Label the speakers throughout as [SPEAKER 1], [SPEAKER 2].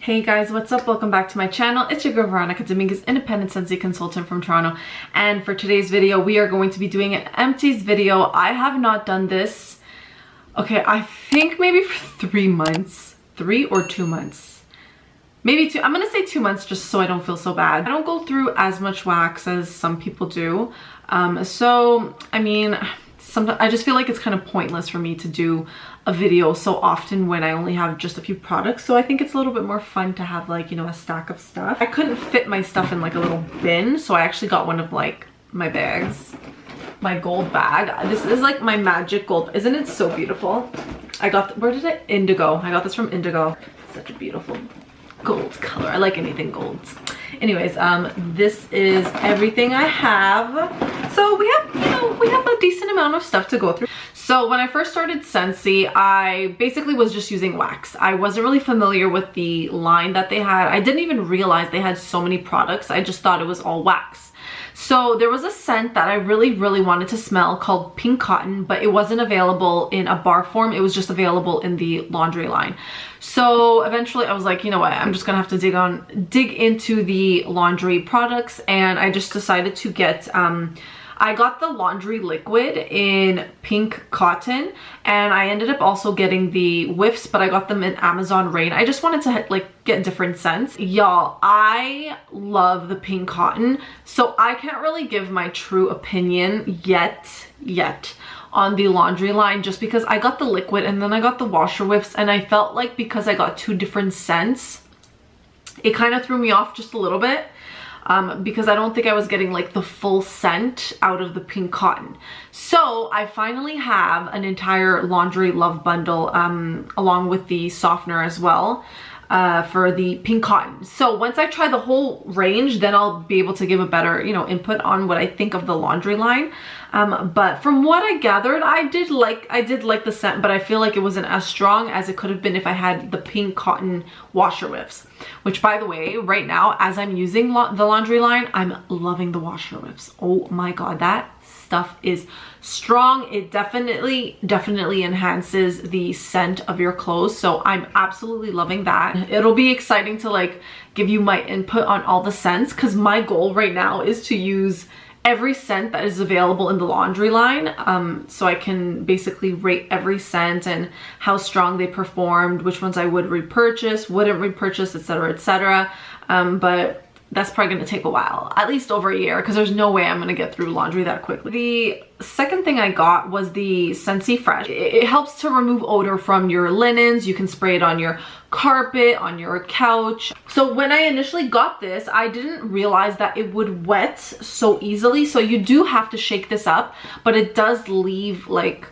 [SPEAKER 1] Hey guys, what's up? Welcome back to my channel. It's your girl Veronica Dominguez, independent Scentsy consultant from Toronto. And for today's video, we are going to be doing an empties video. I have not done this, okay, I think maybe for 3 months. 3 or 2 months. Maybe 2. I'm gonna say 2 months just so I don't feel so bad. I don't go through as much wax as some people do. So, I mean, sometimes I just feel like it's kind of pointless for me to do a video so often when I only have just a few products. So I think it's a little bit more fun to have, like, you know, a stack of stuff. I couldn't fit my stuff in like a little bin, so I actually got one of like my bags, my gold bag. This is like my magic gold. Isn't it so beautiful? I got, where did it? Indigo. I got this from Indigo. Such a beautiful gold color. I like anything gold. Anyways, this is everything I have. So we have, you know, we have a decent amount of stuff to go through. So when I first started Scentsy, I basically was just using wax. I wasn't really familiar with the line that they had. I didn't even realize they had so many products. I just thought it was all wax. So there was a scent that I really wanted to smell called Pink Cotton, but it wasn't available in a bar form. It was just available in the laundry line. So eventually I was like, you know what, I'm just gonna have to dig into the laundry products, and I just decided to get I got the laundry liquid in Pink Cotton, and I ended up also getting the whiffs, but I got them in Amazon Rain. I just wanted to like get different scents. Y'all, I love the Pink Cotton, so I can't really give my true opinion yet on the laundry line, just because I got the liquid and then I got the washer whiffs, and I felt like because I got 2 different scents, it kind of threw me off just a little bit. Because I don't think I was getting like the full scent out of the Pink Cotton. So I finally have an entire laundry love bundle along with the softener as well for the Pink Cotton. So once I try the whole range, then I'll be able to give a better, you know, input on what I think of the laundry line. But from what I gathered, I did like the scent, but I feel like it wasn't as strong as it could have been if I had the Pink Cotton washer whiffs. Which, by the way, right now, as I'm using the laundry line, I'm loving the washer whiffs. Oh my god, that stuff is strong. It definitely enhances the scent of your clothes, so I'm absolutely loving that. It'll be exciting to like give you my input on all the scents, because my goal right now is to use every scent that is available in the laundry line, so I can basically rate every scent and how strong they performed, which ones I would repurchase, wouldn't repurchase, etc, etc. But that's probably going to take a while, at least over a year, because there's no way I'm going to get through laundry that quickly. The second thing I got was the Scentsy Fresh. It helps to remove odor from your linens. You can spray it on your carpet, on your couch. So when I initially got this, I didn't realize that it would wet so easily. So you do have to shake this up, but it does leave, like,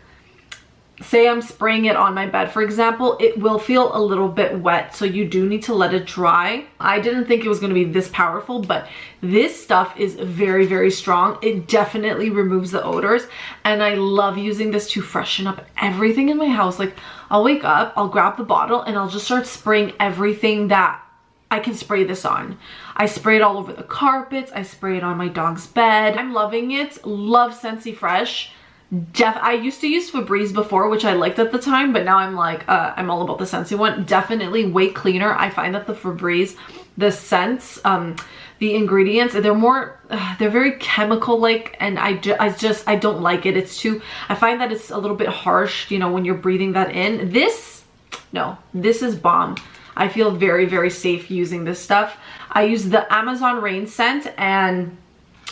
[SPEAKER 1] say I'm spraying it on my bed, for example, it will feel a little bit wet, so you do need to let it dry. I didn't think it was going to be this powerful, but this stuff is very strong. It definitely removes the odors, and I love using this to freshen up everything in my house. Like, I'll wake up, I'll grab the bottle, and I'll just start spraying everything that I can spray this on. I spray it all over the carpets, I spray it on my dog's bed. I'm loving it. Love Scentsy Fresh. I used to use Febreze before, which I liked at the time, but now I'm like, I'm all about the Scentsy one. Definitely way cleaner. I find that the Febreze, the scents, the ingredients, they're more, they're very chemical-like, and I don't like it. It's too, I find that it's a little bit harsh, you know, when you're breathing that in. This, no, this is bomb. I feel very safe using this stuff. I use the Amazon Rain scent, and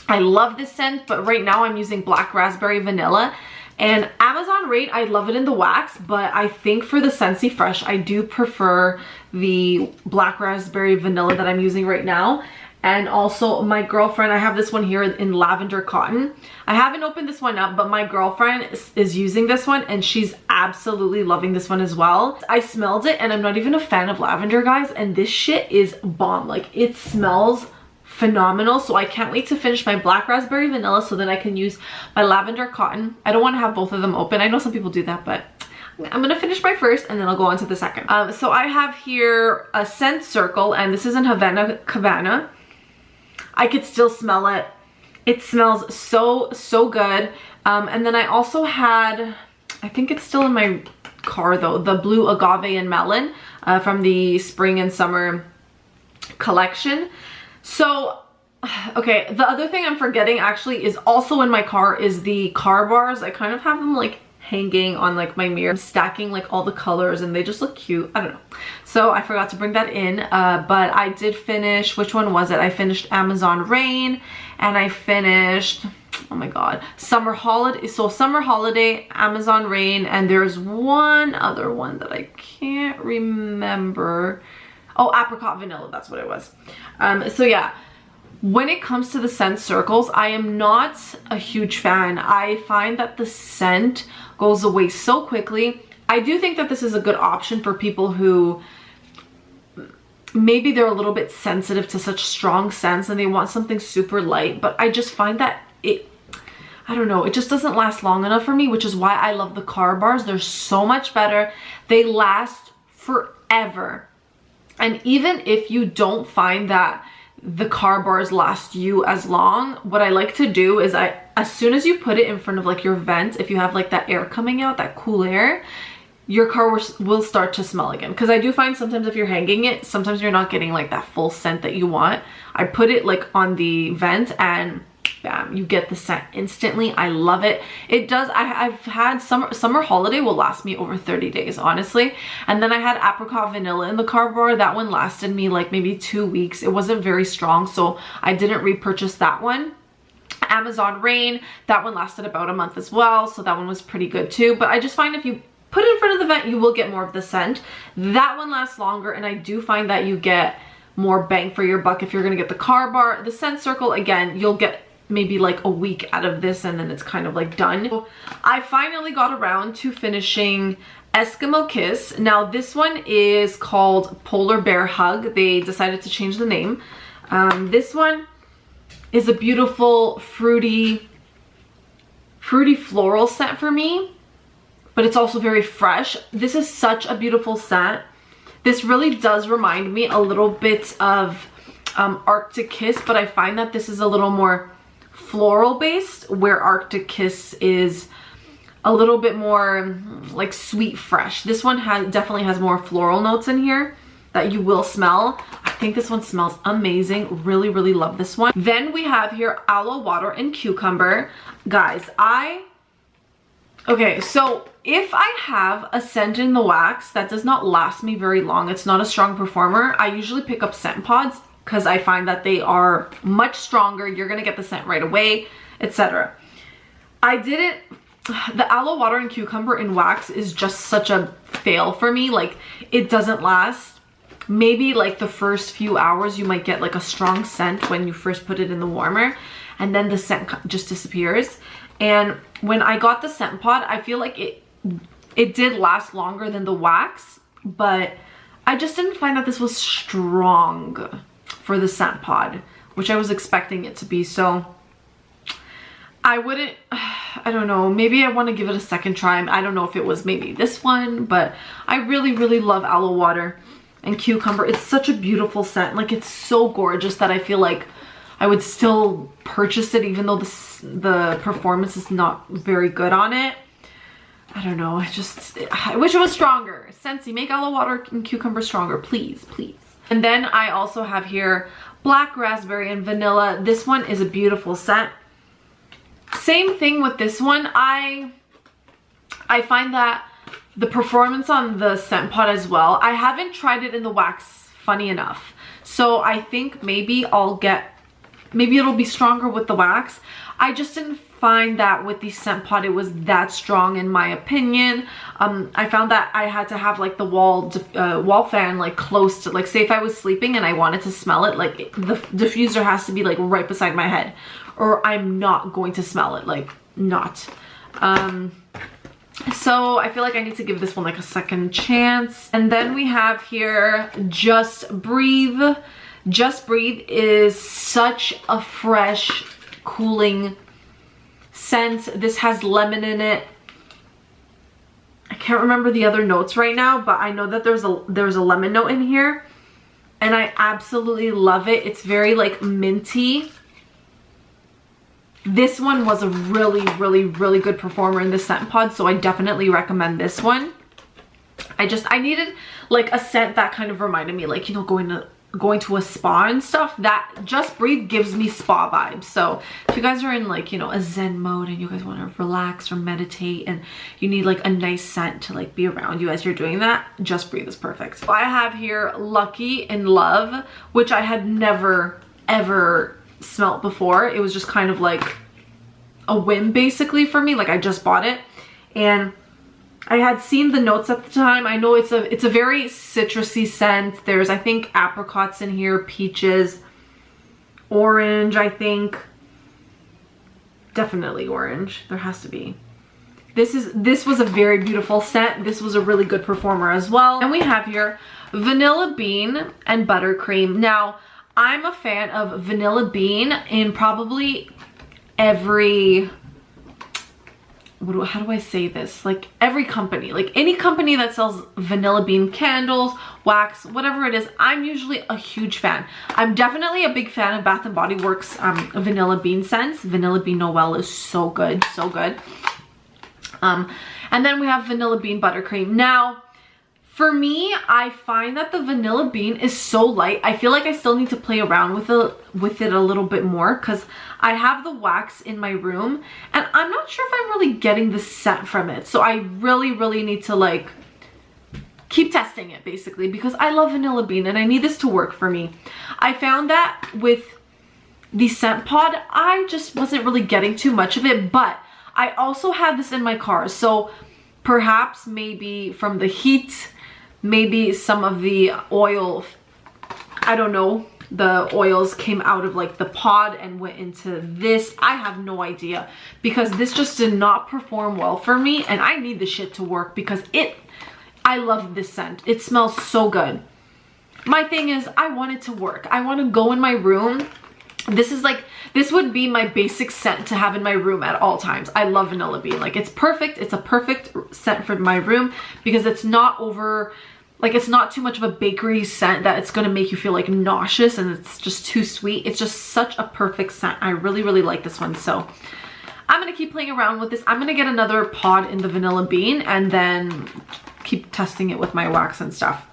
[SPEAKER 1] I love this scent, but right now I'm using Black Raspberry Vanilla. And Amazon Rain, I love it in the wax, but I think for the Scentsy Fresh, I do prefer the Black Raspberry Vanilla that I'm using right now. And also my girlfriend, I have this one here in Lavender Cotton. I haven't opened this one up, but my girlfriend is using this one, and she's absolutely loving this one as well. I smelled it, and I'm not even a fan of lavender, guys, and this shit is bomb. Like, it smells phenomenal. So I can't wait to finish my Black Raspberry Vanilla so then I can use my Lavender Cotton. I don't want to have both of them open. I know some people do that, but I'm gonna finish my first and then I'll go on to the second. So I have here a scent circle, and this is in Havana Cabana. I could still smell it. It smells so good. And then I also had, I think it's still in my car though, the blue agave and melon. from the spring and summer collection. So okay, the other thing I'm forgetting actually is also in my car is the car bars. I kind of have them like hanging on like my mirror. I'm stacking like all the colors and they just look cute. I don't know. So I forgot to bring that in, but I did finish, which one was it? I finished Amazon Rain and I finished, oh my god, Summer Holiday. So Summer Holiday, Amazon Rain, and there's one other one that I can't remember. Oh, Apricot Vanilla, that's what it was. So yeah. When it comes to the scent circles, I am not a huge fan. I find that the scent goes away so quickly. I do think that this is a good option for people who maybe they're a little bit sensitive to such strong scents and they want something super light, but I just find that I don't know, it just doesn't last long enough for me, which is why I love the car bars. They're so much better. They last forever. And even if you don't find that the car bars last you as long, what I like to do is as soon as you put it in front of like your vent, if you have like that air coming out, that cool air, your car will start to smell again. Because I do find sometimes if you're hanging it, sometimes you're not getting like that full scent that you want. I put it like on the vent and bam, you get the scent instantly. I love it. It does. I've had summer holiday will last me over 30 days, honestly. And then I had Apricot Vanilla in the car bar. That one lasted me like maybe 2 weeks. It wasn't very strong, so I didn't repurchase that one. Amazon Rain, that one lasted about a month as well, so that one was pretty good too. But I just find if you put it in front of the vent, you will get more of the scent. That one lasts longer, and I do find that you get more bang for your buck if you're gonna get the car bar. The scent circle, again, you'll get maybe like a week out of this and then it's kind of like done. So I finally got around to finishing Eskimo Kiss. Now this one is called Polar Bear Hug. They decided to change the name. This one is a beautiful fruity floral scent for me, but it's also very fresh. This is such a beautiful scent. This really does remind me a little bit of Arctic Kiss, but I find that this is a little more floral based, where Arctic Kiss is a little bit more like sweet fresh. This one definitely has more floral notes in here that you will smell. I think this one smells amazing. Really, really love this one. Then we have here Aloe Water and Cucumber. Guys, okay, so if I have a scent in the wax that does not last me very long, it's not a strong performer, I usually pick up scent pods because I find that they are much stronger. You're gonna get the scent right away, etc. The Aloe Water and Cucumber in wax is just such a fail for me. Like, it doesn't last. Maybe like the first few hours you might get like a strong scent when you first put it in the warmer, and then the scent just disappears. And when I got the scent pod, I feel like it did last longer than the wax, but I just didn't find that this was strong for the scent pod, which I was expecting it to be. So I wouldn't, I don't know, maybe I want to give it a second try. I don't know if it was maybe this one, but I really, really love Aloe Water and Cucumber. It's such a beautiful scent. Like, it's so gorgeous that I feel like I would still purchase it even though the performance is not very good on it. I don't know, I wish it was stronger. Scentsy, make Aloe Water and Cucumber stronger, please, please. And then I also have here Black Raspberry and Vanilla. This one is a beautiful scent. Same thing with this one. I find that the performance on the scent pod as well, I haven't tried it in the wax, funny enough. So I think maybe it'll be stronger with the wax. I just didn't find that with the scent pod it was that strong, in my opinion. I found that I had to have like the wall fan like close to, like, say if I was sleeping and I wanted to smell it, like the diffuser has to be like right beside my head, or I'm not going to smell it, like not. So I feel like I need to give this one like a second chance. And then we have here Just Breathe. Just Breathe is such a fresh, cooling scent. This has lemon in it. I can't remember the other notes right now, but I know that there's a lemon note in here, and I absolutely love it. It's very like minty. This one was a really, really, really good performer in the scent pod, so I definitely recommend this one. I needed like a scent that kind of reminded me, like, you know, going to a spa and stuff. That Just Breathe gives me spa vibes. So if you guys are in like, you know, a zen mode and you guys want to relax or meditate and you need like a nice scent to like be around you as you're doing that, Just Breathe is perfect. So I have here Lucky in Love, which I had never ever smelt before. It was just kind of like a whim basically for me. Like I just bought it and I had seen the notes at the time. I know it's a very citrusy scent. There's, I think, apricots in here, peaches, orange, I think. Definitely orange. There has to be. This was a very beautiful scent. This was a really good performer as well. And we have here Vanilla Bean and Buttercream. Now, I'm a fan of Vanilla Bean in probably every... how do I say this? Like every company, like any company that sells vanilla bean candles, wax, whatever it is, I'm usually a huge fan. I'm definitely a big fan of Bath & Body Works vanilla bean scents. Vanilla Bean Noel is so good, so good. And then we have Vanilla Bean Buttercream. Now, for me, I find that the vanilla bean is so light. I feel like I still need to play around with it a little bit more because I have the wax in my room and I'm not sure if I'm really getting the scent from it. So I really need to like keep testing it basically because I love vanilla bean and I need this to work for me. I found that with the scent pod, I just wasn't really getting too much of it, but I also had this in my car. So perhaps maybe from the heat, maybe some of the oil, I don't know, the oils came out of like the pod and went into this. I have no idea because this just did not perform well for me and I need this shit to work because I love this scent. It smells so good. My thing is I want it to work. I want to go in my room. This would be my basic scent to have in my room at all times. I love Vanilla Bean. Like it's perfect. It's a perfect scent for my room because it's not it's not too much of a bakery scent that it's going to make you feel like nauseous and it's just too sweet. It's just such a perfect scent. I really like this one. So I'm going to keep playing around with this. I'm going to get another pod in the Vanilla Bean and then keep testing it with my wax and stuff.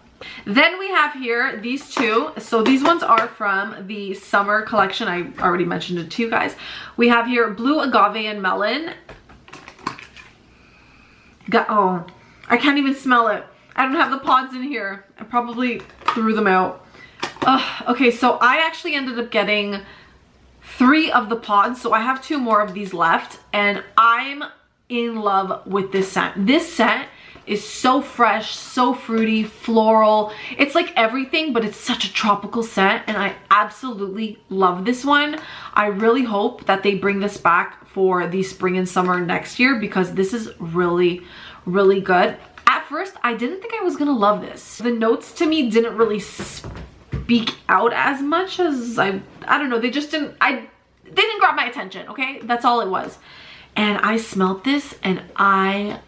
[SPEAKER 1] Then we have here these two. So these ones are from the summer collection. I already mentioned it to you guys. We have here Blue Agave and Melon. Oh, I can't even smell it. I don't have the pods in here. I probably threw them out. Okay, so I actually ended up getting 3 of the pods. So I have 2 more of these left and I'm in love with this scent. This scent is so fresh, so fruity, floral. It's like everything, but it's such a tropical scent and I absolutely love this one. I really hope that they bring this back for the spring and summer next year because this is really good. At first, I didn't think I was gonna love this. The notes to me didn't really speak out as much as I don't know, they didn't grab my attention, okay? That's all it was. And I smelled this and I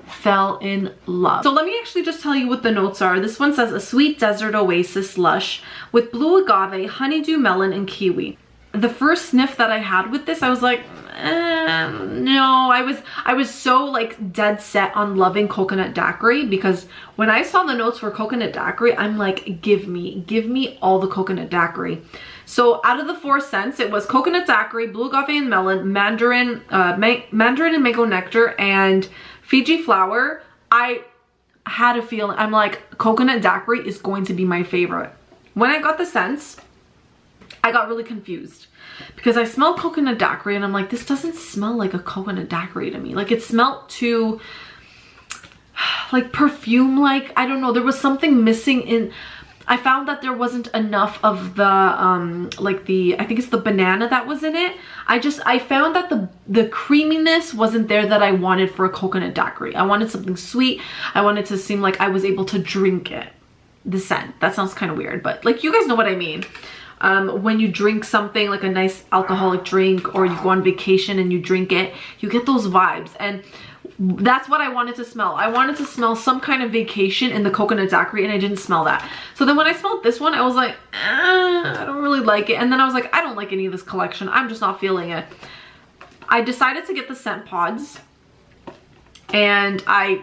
[SPEAKER 1] fell in love. So let me actually just tell you what the notes are. This one says a sweet desert oasis lush with blue agave, honeydew melon, and kiwi. The first sniff that I had with this, I was like, no. I was so like dead set on loving coconut daiquiri because when I saw the notes for coconut daiquiri, I'm like, give me all the coconut daiquiri. So out of the 4 scents, it was coconut daiquiri, blue agave and melon, mandarin and mango nectar, and Fiji flower. I had a feeling, I'm like, coconut daiquiri is going to be my favorite. When I got the scents, I got really confused because I smelled coconut daiquiri and I'm like, this doesn't smell like a coconut daiquiri to me. Like it smelled too like perfume, like I don't know, there was something missing in. I found that there wasn't enough of the like the, I think it's the banana that was in it. I found that the creaminess wasn't there that I wanted for a coconut daiquiri. I wanted something sweet. I wanted to seem like I was able to drink it. The scent, that sounds kind of weird, but like you guys know what I mean. When you drink something like a nice alcoholic drink or you go on vacation and you drink it, you get those vibes, and that's what I wanted to smell. I wanted to smell some kind of vacation in the coconut daiquiri and I didn't smell that. So then when I smelled this one, I was like, I don't really like it. And then I was like, I don't like any of this collection. I'm just not feeling it. I decided to get the scent pods and I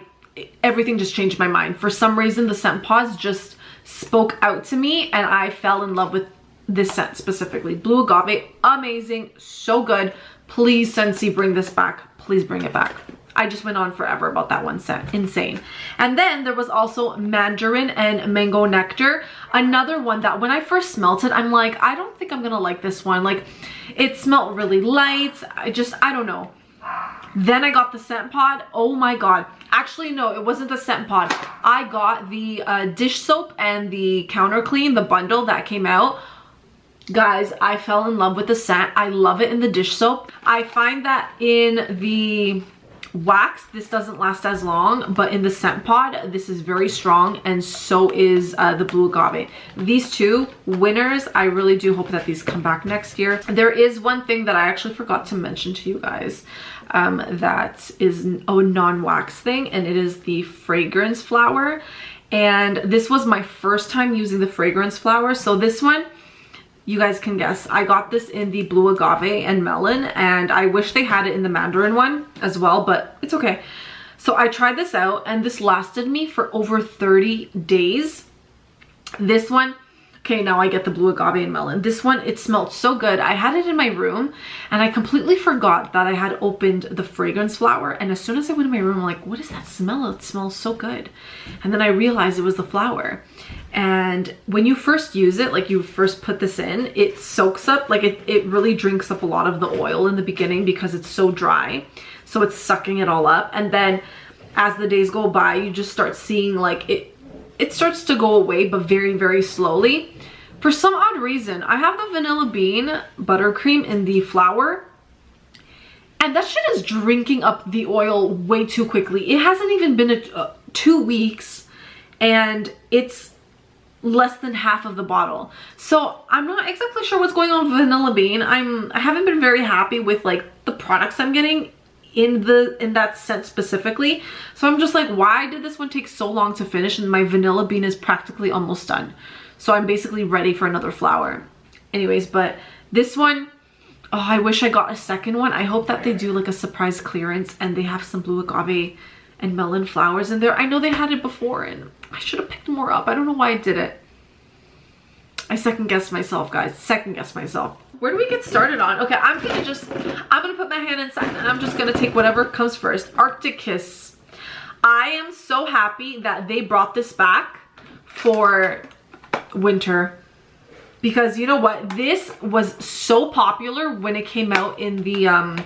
[SPEAKER 1] everything just changed my mind. For some reason, the scent pause just spoke out to me and I fell in love with this scent specifically. Blue Agave, amazing, so good. Please, Scentsy, bring this back. Please bring it back. I just went on forever about that one scent. Insane. And then there was also Mandarin and Mango Nectar. Another one that when I first smelt it, I'm like, I don't think I'm gonna like this one. Like, it smelled really light. I don't know. Then I got the scent pod. Oh my god. Actually, no, it wasn't the scent pod. I got the dish soap and the counter clean, the bundle that came out. Guys, I fell in love with the scent. I love it in the dish soap. I find that in the wax, this doesn't last as long, but in the scent pod, this is very strong, and so is the Blue Agave. These two winners. I really do hope that these come back next year. There is one thing that I actually forgot to mention to you guys that is a non-wax thing, and it is the fragrance flower. And this was my first time using the fragrance flower. So this one, you guys can guess. I got this in the Blue Agave and Melon, and I wish they had it in the Mandarin one as well, but it's okay. So I tried this out, and this lasted me for over 30 days. This one, okay, now I get the Blue Agave and Melon. This one, it smelled so good. I had it in my room, and I completely forgot that I had opened the fragrance flower, and as soon as I went in my room, I'm like, what is that smell? It smells so good. And then I realized it was the flower. And when you first use it, like you first put this in, it soaks up, like it really drinks up a lot of the oil in the beginning because it's so dry. So it's sucking it all up. And then as the days go by, you just start seeing like it starts to go away, but very, very slowly. For some odd reason, I have the vanilla bean buttercream in the flower, and that shit is drinking up the oil way too quickly. It hasn't even been 2 weeks, and it's less than half of the bottle. So I'm not exactly sure what's going on with vanilla bean. I haven't been very happy with like the products I'm getting in that scent specifically. So I'm just like, why did this one take so long to finish? And my vanilla bean is practically almost done. So I'm basically ready for another flower. Anyways, but this one, oh, I wish I got a second one. I hope that they do like a surprise clearance and they have some Blue Agave and Melon flowers in there. I know they had it before and I should have picked more up. I don't know why I did it. I second guessed myself, guys. Second guessed myself. Where do we get started on? Okay, I'm gonna put my hand inside and I'm just gonna take whatever comes first. Arctic Kiss. I am so happy that they brought this back for winter, because you know what? This was so popular when it came out in the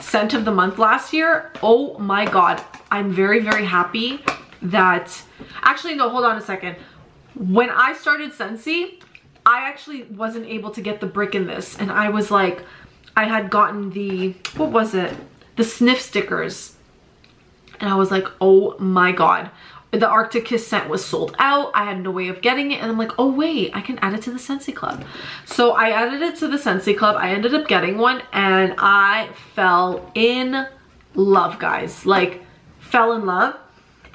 [SPEAKER 1] scent of the month last year. Oh my god. I'm very, very happy that, actually no, hold on a second. When I started Scentsy, I actually wasn't able to get the brick in this, and I was like, I had gotten the, what was it? The sniff stickers. And I was like, oh my god. The Arctic Kiss scent was sold out. I had no way of getting it. And I'm like, oh wait, I can add it to the Scentsy Club. So I added it to the Scentsy Club. I ended up getting one and I fell in love, guys. Like, fell in love.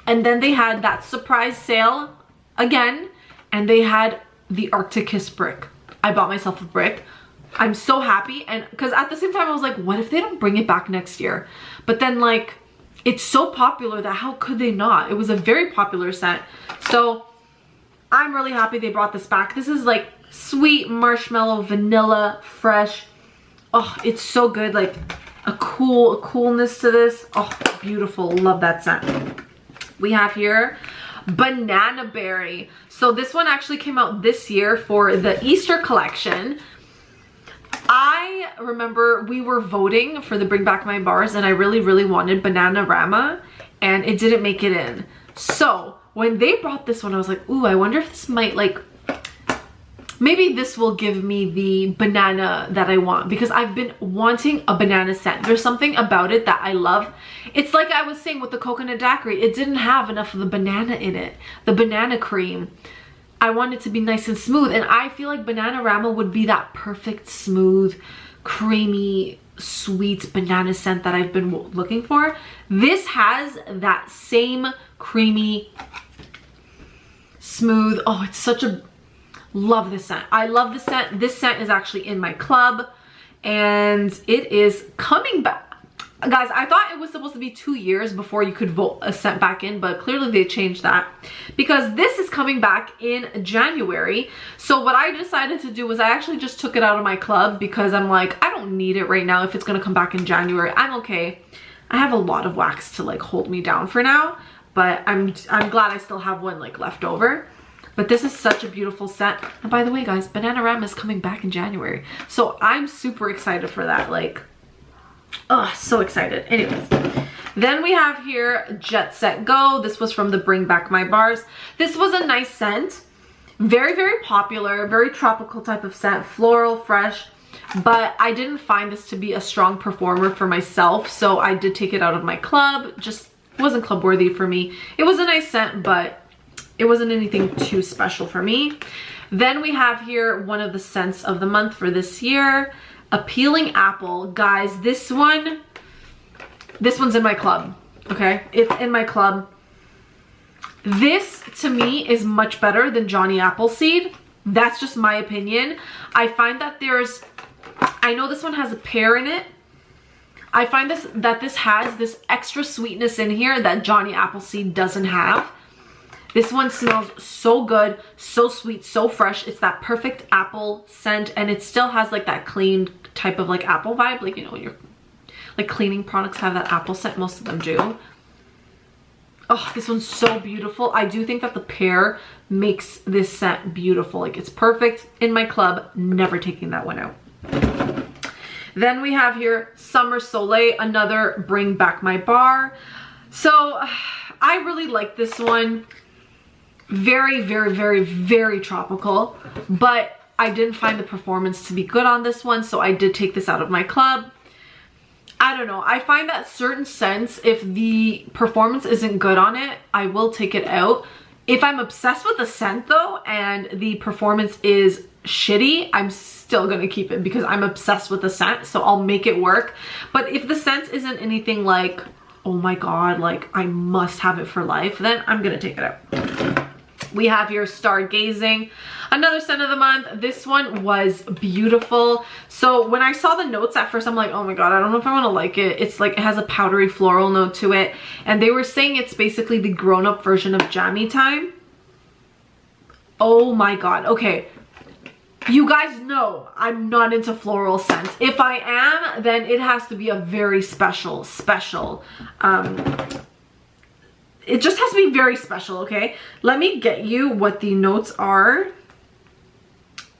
[SPEAKER 1] And then they had that surprise sale again, and they had the Arctic Kiss brick. I bought myself a brick. I'm so happy, and because at the same time I was like, what if they don't bring it back next year? But then like, it's so popular that how could they not? It was a very popular scent. So I'm really happy they brought this back. This is like sweet marshmallow, vanilla, fresh. Oh, it's so good. Like a coolness to this. Oh, beautiful. Love that scent. We have here Banana Berry. So this one actually came out this year for the Easter collection. I remember we were voting for the Bring Back My Bars, and I really, really wanted Bananarama, and it didn't make it in. So when they brought this one, I was like, ooh, I wonder if this might like, maybe this will give me the banana that I want, because I've been wanting a banana scent. There's something about it that I love. It's like I was saying with the coconut daiquiri, it didn't have enough of the banana in it, the banana cream. I want it to be nice and smooth, and I feel like Bananarama would be that perfect, smooth, creamy, sweet banana scent that I've been looking for. This has that same creamy, smooth, oh, it's such a, love this scent. I love the scent. This scent is actually in my club, and it is coming back. Guys, I thought it was supposed to be 2 years before you could vote a scent back in, but clearly they changed that because this is coming back in January. So what I decided to do was I actually just took it out of my club because I'm like, I don't need it right now. If it's gonna come back in January, I'm okay. I have a lot of wax to like hold me down for now, but I'm glad I still have one like left over. But this is such a beautiful scent. And by the way, guys, Bananarama is coming back in January, so I'm super excited for that. Like, oh, so excited. Anyways, then we have here Jet Set Go. This was from the Bring Back My Bars. This was a nice scent. Very, very popular, very tropical type of scent, floral, fresh. But I didn't find this to be a strong performer for myself, so I did take it out of my club. Just wasn't club worthy for me. It was a nice scent, but it wasn't anything too special for me. Then we have here one of the scents of the month for this year, Appealing Apple. Guys, this one's in my club, okay? It's in my club. This, to me, is much better than Johnny Appleseed. That's just my opinion. I find that I know this one has a pear in it. I find that this has this extra sweetness in here that Johnny Appleseed doesn't have. This one smells so good, so sweet, so fresh. It's that perfect apple scent, and it still has like that clean type of like apple vibe. Like, you know, your like cleaning products have that apple scent. Most of them do. Oh, this one's so beautiful. I do think that the pear makes this scent beautiful. Like, it's perfect in my club. Never taking that one out. Then we have here Summer Soleil, another Bring Back My Bar. So I really like this one. Very, very, very, very tropical, but I didn't find the performance to be good on this one, so I did take this out of my club. I don't know. I find that certain scents, if the performance isn't good on it, I will take it out. If I'm obsessed with the scent though, and the performance is shitty, I'm still gonna keep it because I'm obsessed with the scent, so I'll make it work. But if the scent isn't anything like, oh my god, like I must have it for life, then I'm gonna take it out. We have here Stargazing, another scent of the month. This one was beautiful. So when I saw the notes at first, I'm like, oh my god, I don't know if I want to like it. It's like, it has a powdery floral note to it, and they were saying it's basically the grown-up version of Jammy Time. Oh my god. Okay, you guys know I'm not into floral scents. If I am, then it has to be a very special it just has to be very special, okay? Let me get you what the notes are,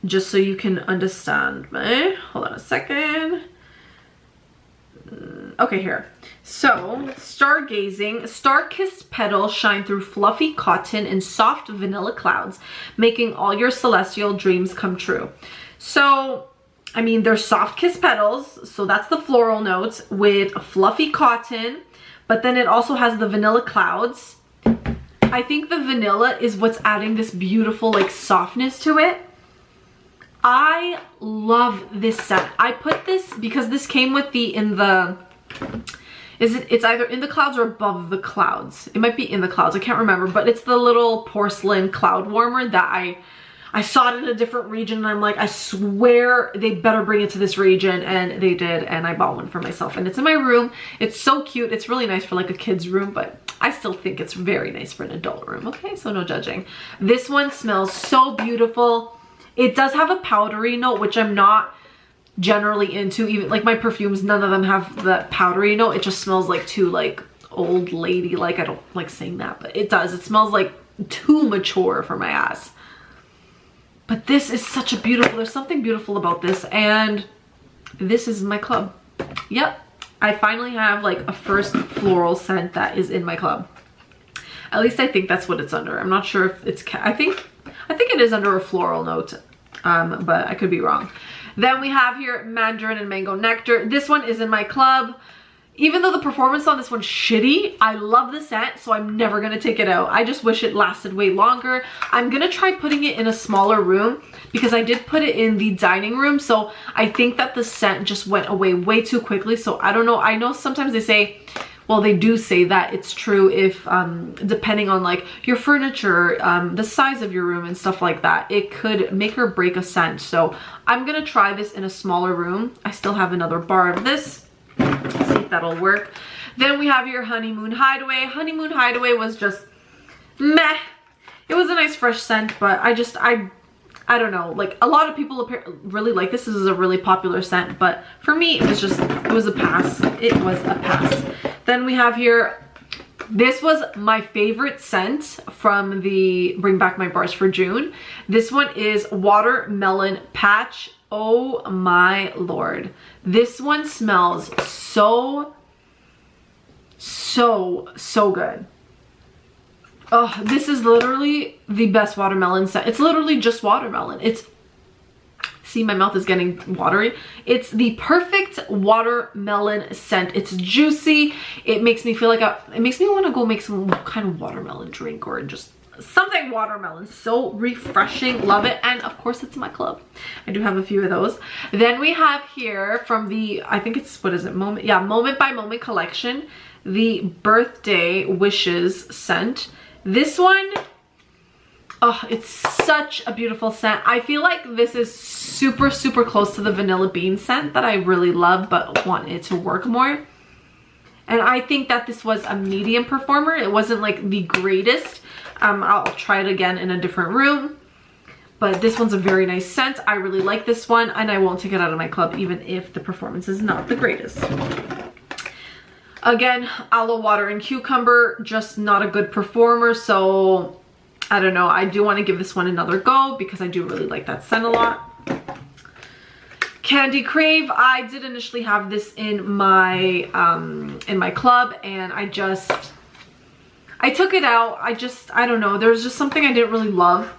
[SPEAKER 1] just so you can understand me. Hold on a second. Okay, here. So, Stargazing, star-kissed petals shine through fluffy cotton and soft vanilla clouds, making all your celestial dreams come true. So, I mean, they're soft-kissed petals, so that's the floral notes with fluffy cotton, but then it also has the vanilla clouds. I think the vanilla is what's adding this beautiful like softness to it. I love this scent. I put this because this came with the it's either in the clouds or above the clouds. It might be in the clouds, I can't remember, but it's the little porcelain cloud warmer that I saw it in a different region, and I'm like, I swear they better bring it to this region, and they did, and I bought one for myself, and it's in my room. It's so cute. It's really nice for like a kid's room, but I still think it's very nice for an adult room, okay? So no judging. This one smells so beautiful. It does have a powdery note, which I'm not generally into. Even like my perfumes, none of them have that powdery note. It just smells like too like old lady, like I don't like saying that, but it does. It smells like too mature for my ass. But this is such a beautiful, there's something beautiful about this, and this is my club. Yep, I finally have like a first floral scent that is in my club. At least I think that's what it's under. I'm not sure if it's, I think it is under a floral note, but I could be wrong. Then we have here Mandarin and Mango Nectar. This one is in my club. Even though the performance on this one's shitty, I love the scent, so I'm never gonna take it out. I just wish it lasted way longer. I'm gonna try putting it in a smaller room because I did put it in the dining room, so I think that the scent just went away way too quickly. So I don't know. I know sometimes they say, well, they do say that it's true if, depending on like your furniture, the size of your room and stuff like that, it could make or break a scent. So I'm gonna try this in a smaller room. I still have another bar of this. See if think that'll work. Then we have your Honeymoon Hideaway. Honeymoon Hideaway was just meh. It was a nice fresh scent, but I don't know, like a lot of people really like this. This is a really popular scent, but for me it was a pass. It was a pass. Then we have here, this was my favorite scent from the Bring Back My Bars for June. This one is Watermelon Patch. Oh my lord, this one smells so good. Oh, this is literally the best watermelon scent. It's literally just watermelon. See, my mouth is getting watery. It's the perfect watermelon scent. It's juicy. It makes me feel like it makes me want to go make some kind of watermelon drink or just something watermelon. So refreshing. Love it. And of course it's in my club. I do have a few of those. Then we have here from the, I think it's, what is it? Moment by Moment collection, the Birthday Wishes scent. This one, oh, it's such a beautiful scent. I feel like this is super close to the Vanilla Bean scent that I really love but want it to work more. And I think that this was a medium performer. It wasn't like the greatest. I'll try it again in a different room. But this one's a very nice scent. I really like this one, and I won't take it out of my club even if the performance is not the greatest. Again, Aloe Water and Cucumber, just not a good performer, so I don't know. I do want to give this one another go because I do really like that scent a lot. Candy Crave, I did initially have this in my club, and I took it out. I don't know. There's just something I didn't really love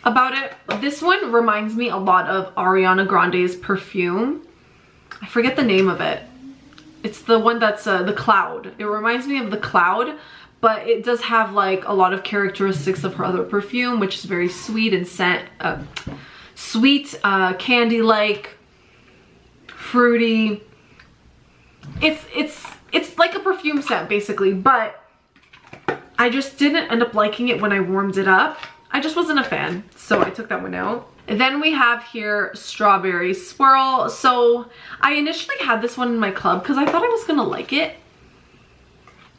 [SPEAKER 1] about it. This one reminds me a lot of Ariana Grande's perfume. I forget the name of it. It's the one that's the Cloud. It reminds me of the Cloud, but it does have like a lot of characteristics of her other perfume, which is very sweet and candy-like, fruity. It's like a perfume scent basically, but I just didn't end up liking it when I warmed it up. I just wasn't a fan, so I took that one out. And then we have here Strawberry Swirl. So I initially had this one in my club because I thought I was gonna like it.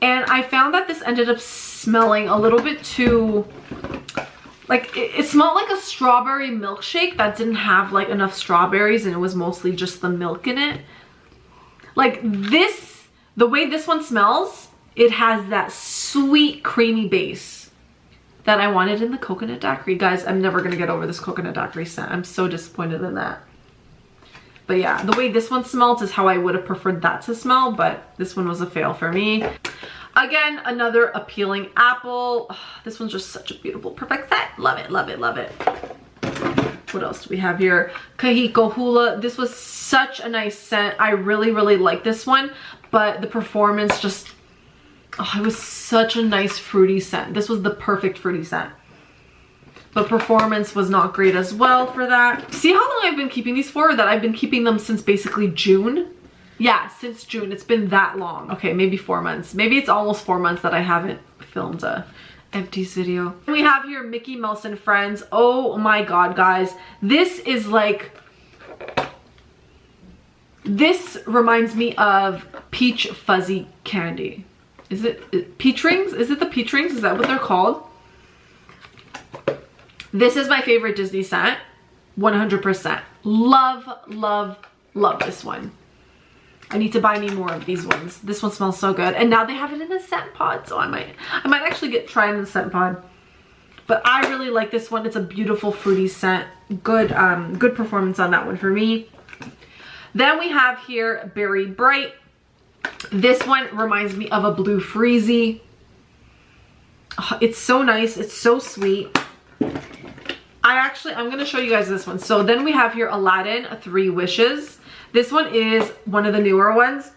[SPEAKER 1] And I found that this ended up smelling a little bit too, like it smelled like a strawberry milkshake that didn't have like enough strawberries, and it was mostly just the milk in it. Like this, the way this one smells, it has that sweet creamy base that I wanted in the coconut daiquiri. Guys, I'm never gonna get over this coconut daiquiri scent. I'm so disappointed in that. But yeah, the way this one smelled is how I would have preferred that to smell, but this one was a fail for me. Again, another appealing apple. Oh, this one's just such a beautiful, perfect scent. Love it, love it, love it. What else do we have here? Kahiko Hula. This was such a nice scent. I really like this one, but the performance just, oh, it was such a nice fruity scent. This was the perfect fruity scent. But performance was not great as well for that. See how long I've been keeping these for? That I've been keeping them since basically June? Yeah, since June. It's been that long. Okay, maybe 4 months. Maybe it's almost 4 months that I haven't filmed a empties video. We have here Mickey Mouse and Friends. Oh my god, guys. This is like... This reminds me of Peach Fuzzy Candy. Is it Peach Rings? Is it the Peach Rings? Is that what they're called? This is my favorite Disney scent. 100%. Love this one. I need to buy me more of these ones. This one smells so good. And now they have it in a scent pod, so I might actually try it in the scent pod. But I really like this one. It's a beautiful fruity scent. Good performance on that one for me. Then we have here Berry Bright. This one reminds me of a Blue Freezy. Oh, it's so nice. It's so sweet. I'm going to show you guys this one. So then we have here Aladdin 3 Wishes. This one is one of the newer ones.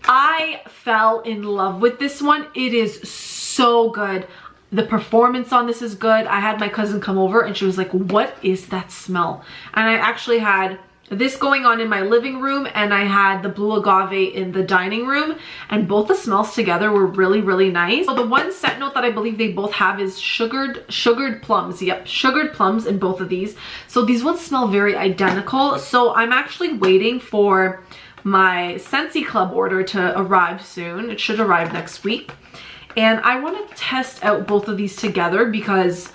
[SPEAKER 1] I fell in love with this one. It is so good. The performance on this is good. I had my cousin come over and she was like, what is that smell? And I actually had this going on in my living room, and I had the Blue Agave in the dining room, and both the smells together were really nice. So the one scent note that I believe they both have is sugared plums. Yep, sugared plums in both of these. So these ones smell very identical. So I'm actually waiting for my Scentsy Club order to arrive soon. It should arrive next week. And I want to test out both of these together because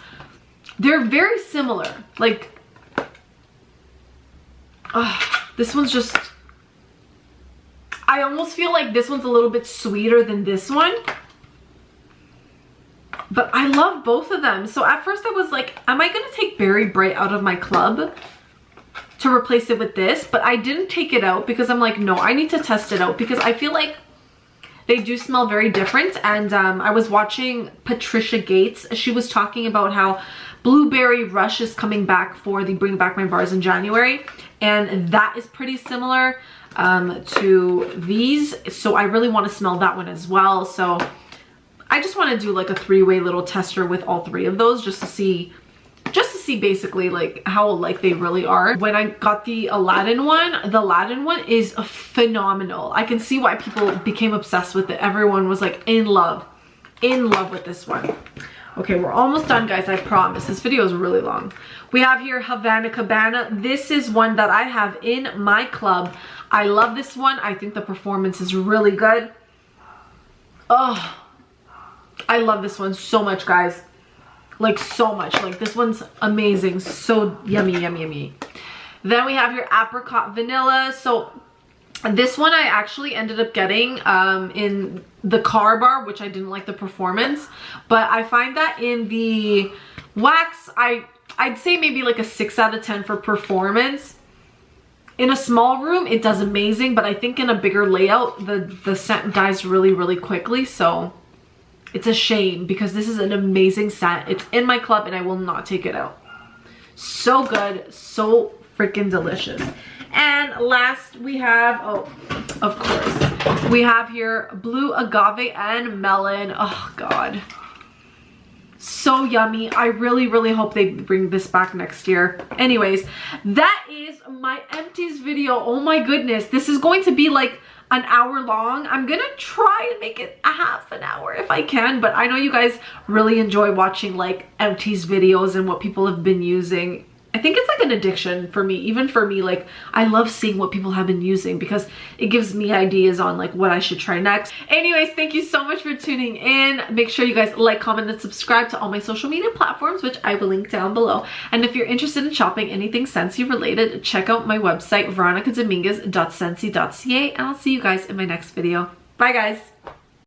[SPEAKER 1] they're very similar. Like, this one's just, I almost feel like this one's a little bit sweeter than this one. But I love both of them. So at first I was like, am I going to take Berry Bright out of my club to replace it with this? But I didn't take it out because I'm like, no, I need to test it out because I feel like they do smell very different. And I was watching Patricia Gates. She was talking about how Blueberry Rush is coming back for the Bring Back My Bars in January. And that is pretty similar to these. So I really want to smell that one as well. So I just want to do like a three-way little tester with all three of those just to see basically like how alike they really are. When I got the Aladdin one is phenomenal. I can see why people became obsessed with it. Everyone was like in love with this one. Okay, we're almost done, guys, I promise. This video is really long. We have here Havana Cabana. This is one that I have in my club. I love this one. I think the performance is really good. Oh, I love this one so much, guys. Like, so much. Like, this one's amazing. So yummy, yummy, yummy. Then we have your Apricot Vanilla. So this one I actually ended up getting in the car bar, which I didn't like the performance. But I find that in the wax, I'd say maybe like a 6 out of 10 for performance. In a small room, it does amazing. But I think in a bigger layout, the scent dies really, really quickly. So it's a shame because this is an amazing scent. It's in my club and I will not take it out. So good. So freaking delicious. And last we have, oh, of course, we have here Blue Agave and Melon. Oh God. So yummy. I really, really hope they bring this back next year. Anyways, that is my empties video. Oh my goodness. This is going to be like an hour long. I'm gonna try and make it a half an hour if I can, but I know you guys really enjoy watching like empties videos and what people have been using. I think it's like an addiction for me. Even for me, like I love seeing what people have been using because it gives me ideas on like what I should try next. Anyways, thank you so much for tuning in. Make sure you guys like, comment, and subscribe to all my social media platforms, which I will link down below. And if you're interested in shopping anything Scentsy related, check out my website, veronicadominguez.scentsy.ca, and I'll see you guys in my next video. Bye guys.